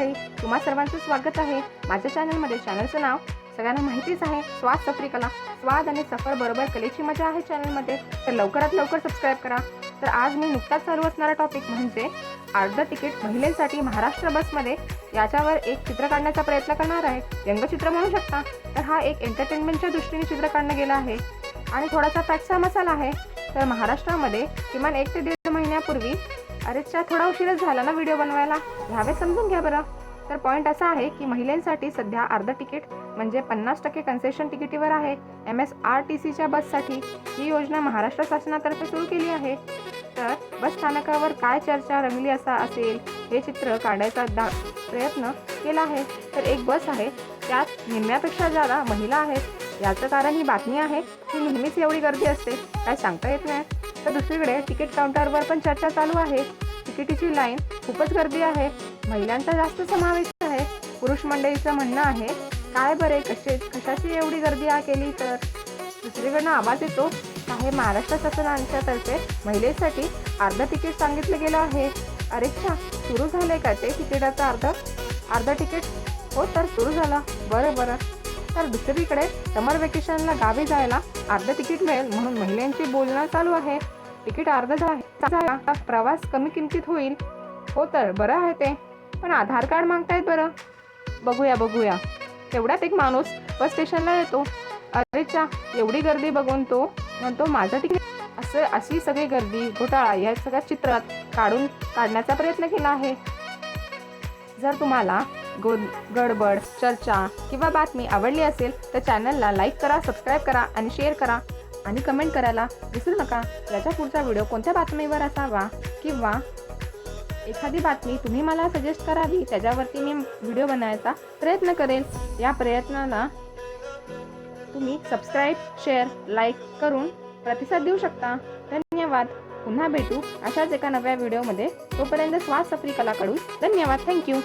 मंडळी, तुम्हा सर्वांचं स्वागत आहे माझ्या चॅनलमध्ये। चॅनलचं नाव सगळ्यांना माहितीच आहे, स्वाद सफरी कला। स्वाद आणि सफर बरोबर कलेची मजा आहे चॅनलमध्ये, तर लवकरात लवकर सबस्क्राईब करा। तर आज मी नुकताच चालू असणारा टॉपिक म्हणजे अर्ध तिकीट महिलांसाठी महाराष्ट्र बसमध्ये याच्यावर एक चित्र काढण्याचा प्रयत्न करणार आहे। व्यंगचित्र म्हणू शकता। तर हा एक एंटरटेनमेंटच्या दृष्टीने चित्र काढणं गेलं आहे आणि थोडासा फॅक्टचा मसाला आहे। तर महाराष्ट्रामध्ये किमान 1 ते 1.5 महिन्यापूर्वी अरेच्या थोडा उशीरच झाला ना व्हिडिओ बनवायला, ह्यावेळेस समजून घ्या बरं। तर पॉईंट असा आहे की महिलांसाठी सध्या अर्ध तिकीट म्हणजे 50% कन्सेशन तिकिटीवर आहे MSRTCच्या बससाठी। ही योजना महाराष्ट्र शासनातर्फे सुरू केली आहे। तर बस स्थानकावर काय चर्चा रंगली असेल हे चित्र काढायचा प्रयत्न केला आहे। तर एक बस आहे, त्यात निम्म्यापेक्षा जादा महिला आहेत। याचं कारण ही बातमी आहे की नेहमीच एवढी गर्दी असते, काय सांगता येत नाही। तर दुसरीकडे तिकीट काउंटरवर पण चर्चा चालू आहे। तिकिटीची लाईन खूपच गर्दी आहे, महिलांचा जास्त समावेश आहे। पुरुष मंडळीचं म्हणणं आहे, काय बरे कशाची एवढी गर्दी केली। तर दुसरीकडनं आवाज येतो आहे महाराष्ट्र शासनाच्या तर्फे महिलेसाठी अर्ध तिकीट सांगितलं गेलं आहे। अरेच्छा, सुरू झालंय का ते तिकिटाचं अर्ध तिकीट? हो, तर सुरू झालं। बरं। तर दुसरीकडे समर वेकेशनला गावी जायला अर्ध तिकीट मिळेल म्हणून महिलांची बोलणं चालू आहे। तिकीट अर्ध झाला, प्रवास कमी किमतीत होईल। हो, तर बरं आहे ते, पण आधार कार्ड मागतायत बरं। बघूया। तेवढ्यात एक माणूस बस स्टेशनला येतो। अरेच्या, एवढी गर्दी बघून तो म्हणतो माझं तिकीट। अशी सगळी गर्दी घोटाळा या सगळ्या चित्रात काढण्याचा प्रयत्न केला आहे। जर तुम्हाला गडबड चर्चा किंवा बातमी आवडली असेल तर चॅनलला लाईक करा, सबस्क्राईब करा आणि शेअर करा आणि कमेंट करायला विसरू नका। याच्या पुढचा व्हिडिओ कोणत्या बातमीवर असावा किंवा एखादी बातमी तुम्ही मला सजेस्ट करावी, त्याच्यावरती मी व्हिडिओ बनवायचा प्रयत्न करेल। या प्रयत्नाला तुम्ही सबस्क्राईब, शेअर, लाईक करून प्रतिसाद देऊ शकता। धन्यवाद। पुन्हा भेटू अशाच एका नव्या व्हिडिओमध्ये। तोपर्यंत स्वाद सफरी कलाकडून धन्यवाद। थँक्यू।